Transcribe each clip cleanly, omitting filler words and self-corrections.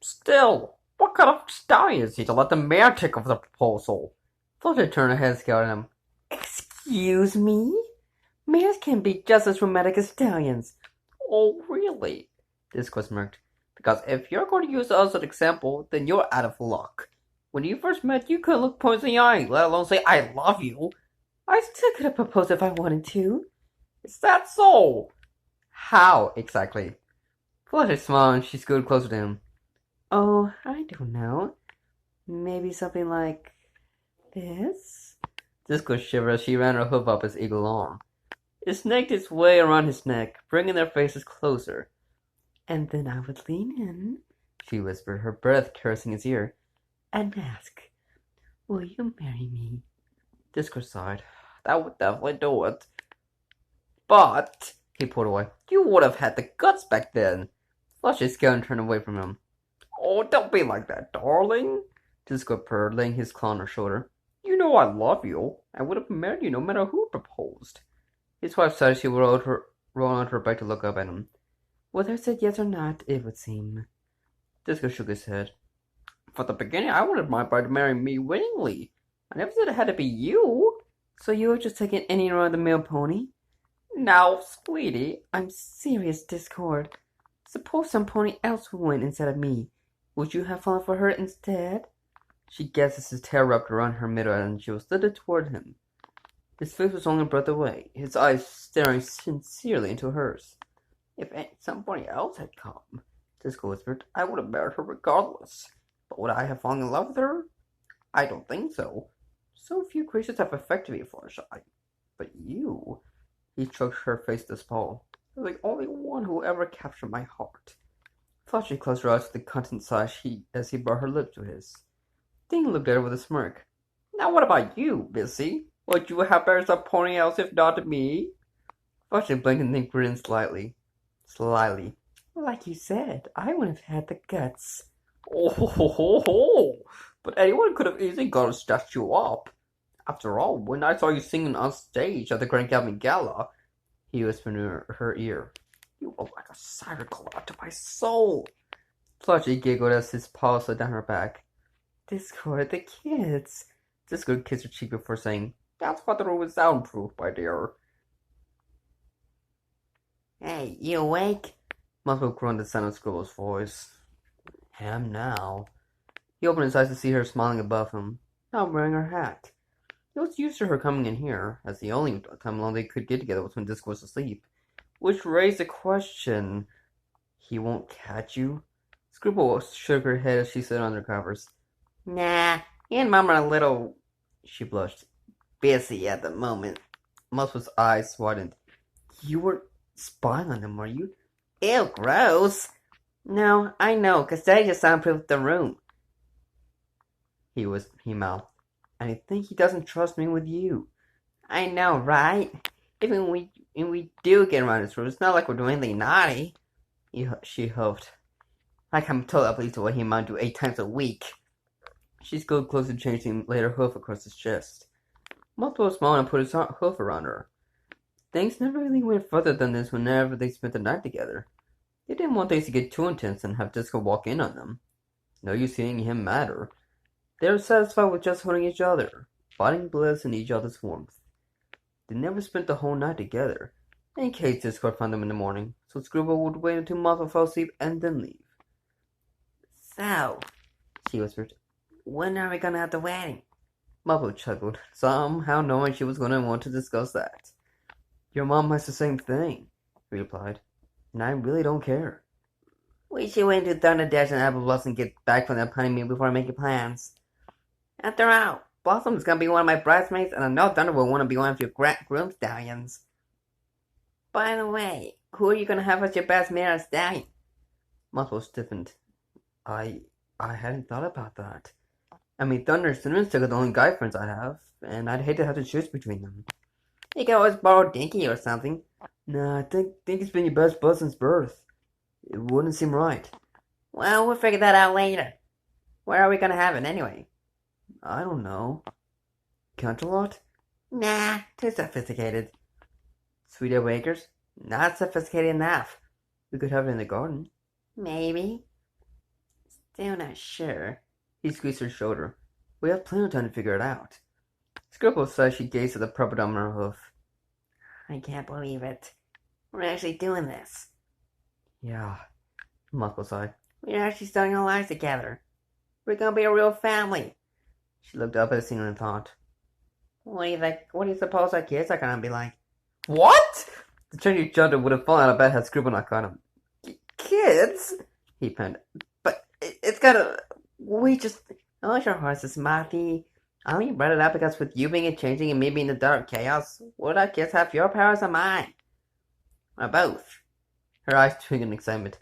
Still, what kind of stallion is he to let the mayor take over the proposal? Flutter turned her head, scowling at him. Excuse me? Mares can be just as romantic as stallions. Oh, really? Disco smirked. Because if you're going to use us as an example, then you're out of luck. When you first met, you couldn't look points in the eye, let alone say, I love you. I still could have proposed if I wanted to. Is that so? How, exactly? Flutter smiled and she scooted closer to him. Oh, I don't know. Maybe something like this? Disco shivered as she ran her hoof up his eagle arm. It snaked its way around his neck, bringing their faces closer. And then I would lean in, she whispered, her breath caressing his ear, and ask, will you marry me? Disco sighed. That would definitely do it. But, he pulled away, you would have had the guts back then. Flushy scowled and turned away from him. Oh, don't be like that, darling, Disco purred, laying his claw on her shoulder. You know I love you. I would have married you no matter who proposed. His wife sighed as she rolled onto her back to look up at him. Whether I said yes or not, it would seem. Disco shook his head. From the beginning, I wanted my bride to marry me willingly. I never said it had to be you. So you were just taking any run-of-the-mill pony? Now, sweetie, I'm serious, Discord. Suppose some pony else would win instead of me. Would you have fallen for her instead? She guessed as his tail wrapped around her middle and she was lifted toward him. His face was only a breath away, his eyes staring sincerely into hers. If somebody else had come, Disco whispered, I would have married her regardless. But would I have fallen in love with her? I don't think so. So few creatures have affected me, Fluttershy. But you, he stroked her face to his paw. You're the only one who ever captured my heart. Fluttershy closed her eyes with a content sigh as he brought her lips to his. Ding looked at her with a smirk. Now what about you, Missy? Would you have married some pony else if not me? Fluttershy blinked and then grinned slightly. Like you said, I would have had the guts. Oh, ho, ho, ho. But anyone could have easily gone and snatched you up. After all, when I saw you singing on stage at the Grand Galvin Gala, he whispered in her ear, you were like a siren call to my soul. Fluttershy giggled as his paw slid down her back. Discord, the kids. Discord kissed her cheek before saying, that's what the room is soundproof, my dear. Hey, you awake? Muscle grunted the sound of Scribble's voice. Am now. He opened his eyes to see her smiling above him, not wearing her hat. He was used to her coming in here, as the only time alone they could get together was when Disco was asleep. Which raised the question, he won't catch you? Scribble shook her head as she sat under covers. Nah, he and Mom are a little, she blushed, busy at the moment. Muscle's eyes widened. You were spying on them, were you? Ew, gross. No, I know, 'cause Daddy just soundproofed the room. He mouthed. And I think he doesn't trust me with you. I know, right? Even when we do get around this room, it's not like we're doing anything naughty. She huffed. Like I'm totally pleased with what he might do 8 times a week. She scooted close and changed and laid her hoof across his chest. Multiple smiled and put his hoof around her. Things never really went further than this whenever they spent the night together. They didn't want things to get too intense and have Disco walk in on them. No use seeing him matter. They were satisfied with just holding each other, finding bliss in each other's warmth. They never spent the whole night together, in case Discord found them in the morning, so Scribble would wait until Muffle fell asleep and then leave. So, she whispered, when are we gonna have the wedding? Muffle chuckled, somehow knowing she was gonna want to discuss that. Your mom has the same thing, he replied, and I really don't care. We should wait until Thunder Dash and Apple Blossom get back from their honeymoon before making plans. After all, Blossom is gonna be one of my bridesmaids, and I know Thunder will want to be one of your groom stallions. By the way, who are you gonna have as your best mare stallion? Muffle stiffened. I hadn't thought about that. I mean, Thunder and Cinnamonstick are the only guy friends I have, and I'd hate to have to choose between them. You can always borrow Dinky or something. Nah, I think Dinky's been your best bud since birth. It wouldn't seem right. Well, we'll figure that out later. Where are we gonna have it anyway? I don't know. Canterlot? Nah, too sophisticated. Sweetheart Acres? Not sophisticated enough. We could have it in the garden. Maybe. Still not sure. He squeezed her shoulder. We have plenty of time to figure it out. Scribble sighed. She gazed at the puppet on her hoof. I can't believe it. We're actually doing this. Yeah, Muckle sighed. We're actually starting our lives together. We're gonna be a real family. She looked up at the scene and thought, what do you think? What do you suppose our kids are gonna be like? What? The trendy judge would have fallen out of bed had Scribble not caught him. Kids? He penned. But it's gotta. We just. Oh, your horse is Marty. I only brought it up because with you being and changing and me being the dark chaos, would our kids have your powers or mine? Or both? Her eyes twinkled in excitement.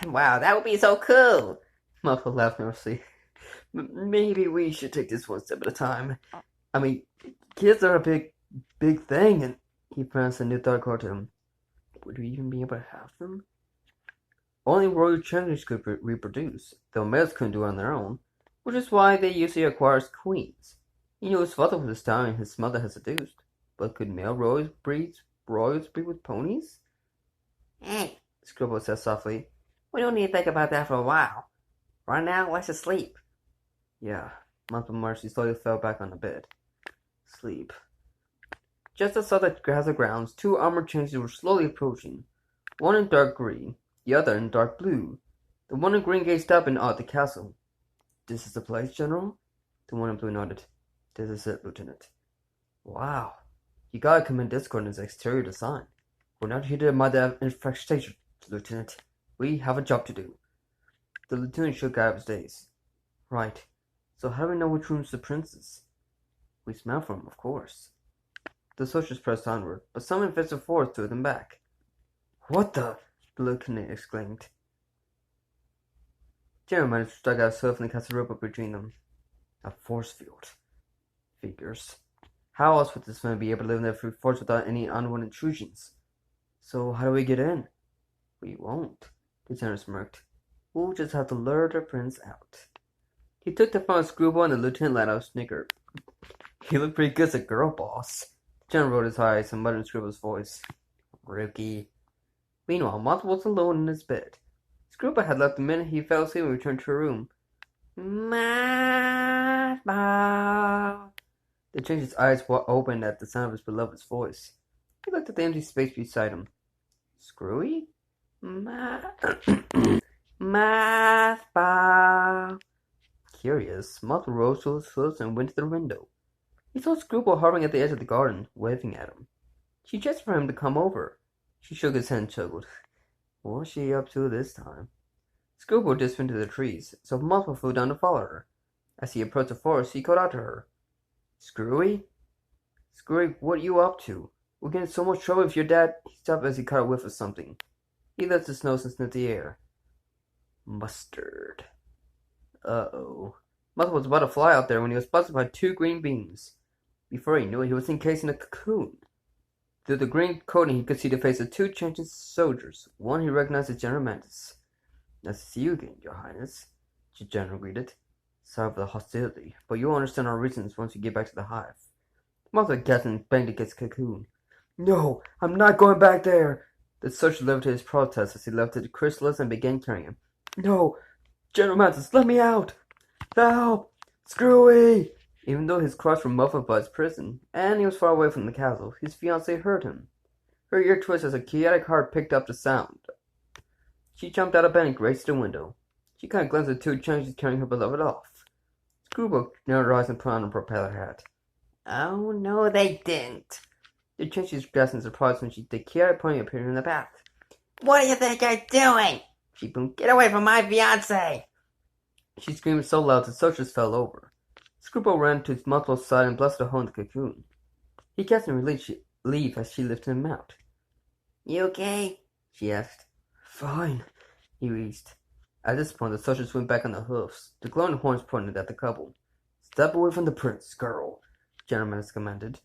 Wow, that would be so cool! Muffle laughed nervously. Maybe we should take this one step at a time. I mean, kids are a big thing, and he pronounced a new thought occurred to him. Would we even be able to have them? Only royal children could reproduce, though males couldn't do it on their own, which is why they usually acquire queens. You know, his father was a stallion his mother had seduced, but could male royals breed with ponies? Hey, Scribble said softly, we don't need to think about that for a while. Right now, let's just sleep. Yeah, Muffle Marcy slowly fell back on the bed. Sleep. Just outside the grassy grounds, two armored changes were slowly approaching, one in dark green, the other in dark blue. The one in green gazed up and awed the castle. This is the place, General? The one in blue nodded. This is it, Lieutenant. Wow. You gotta commend this coordinate's exterior design. We're not here to admire the infrastructure, Lieutenant. We have a job to do. The lieutenant shook out of his daze. Right. So how do we know which room's the prince's? We smell for him, of course. The soldiers pressed onward, but some invisible force threw them back. What the lieutenant exclaimed. Jeremiah struck out his hoof and cast a rope up between them. A force field. Figures. How else would this man be able to live in that free force without any unwanted intrusions? So how do we get in? We won't, the general smirked. We'll just have to lure the prince out. He took the phone Screwball and the lieutenant let out a snicker. You look pretty good as a girl boss. The general rolled his eyes and muttered in Screwball's voice. Rookie. Meanwhile, Moth was alone in his bed. Screwball had left the minute he fell asleep and returned to her room. Mothball. The change's eyes opened at the sound of his beloved's voice. He looked at the empty space beside him. Screwy? Mothball. Curious, Moth rose to his foot and went to the window. He saw Screwball hovering at the edge of the garden, waving at him. She gestured for him to come over. She shook his head and chuckled. What's she up to this time? Screwball just went to the trees, so Mothball flew down to follow her. As he approached the forest, he called out to her. Screwy? Screwy, what are you up to? We're getting so much trouble with your dad. He stopped as he caught a whiff of something. He left his nose and sniffed the air. Mustard. Uh-oh. Mothball was about to fly out there when he was busted by two green beams. Before he knew it, he was encased in a cocoon. Through the green coating, he could see the face of two changing soldiers. One he recognized as General Mantis. Nice to see you again, Your Highness, the general greeted. Sorry for the hostility, but you'll understand our reasons once we get back to the hive. Mothball gasped and banged against the cocoon. No, I'm not going back there! The soldier lifted his protest as he lifted the chrysalis and began carrying him. No! General Mantis, let me out! Help! Screwy! Even though his cries were muffled by his prison, and he was far away from the castle, his fiancée heard him. Her ear twisted as a chaotic heart picked up the sound. She jumped out of bed and raced to the window. She caught a glimpse of two changes carrying her beloved off. Screwball narrowed her eyes and put on a propeller hat. Oh, no, they didn't. The changes gasped in surprise when the chaotic pony appeared in the path. What do you think you're doing? She boomed. Get away from my fiancé! She screamed so loud the soldiers fell over. Screwball ran to his Mothball's side and blasted a hole in the cocoon. He gasped in relief as she lifted him out. You okay? She asked. Fine, he wheezed. At this point, the soldiers went back on their hoofs. The glowing horns pointed at the couple. Step away from the prince, girl, General Mantis commanded.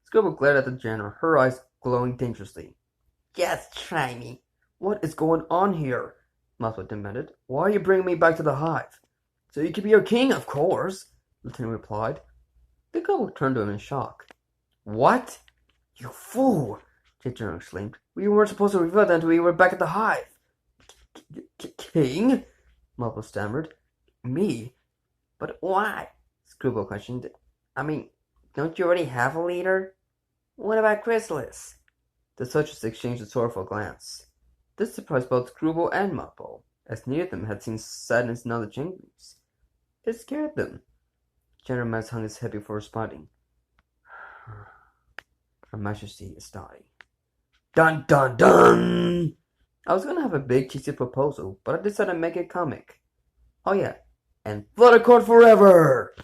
Screwball glared at the general, her eyes glowing dangerously. Just try me. What is going on here? Mothball demanded. Why are you bringing me back to the hive? So you can be your king, of course, Lieutenant replied. The couple turned to him in shock. What? You fool! The general exclaimed. We weren't supposed to reveal that until we were back at the hive. King? Mothball stammered. Me? But why? Screwball questioned. I mean, don't you already have a leader? What about Chrysalis? The soldiers exchanged a sorrowful glance. This surprised both Screwball and Mudball, as neither of them had seen sadness in other kingdoms. It scared them. General Max hung his head before responding. Her Majesty is dying. Dun dun dun! I was gonna have a big cheesy proposal, but I decided to make it comic. Oh yeah, and Fluttercord forever!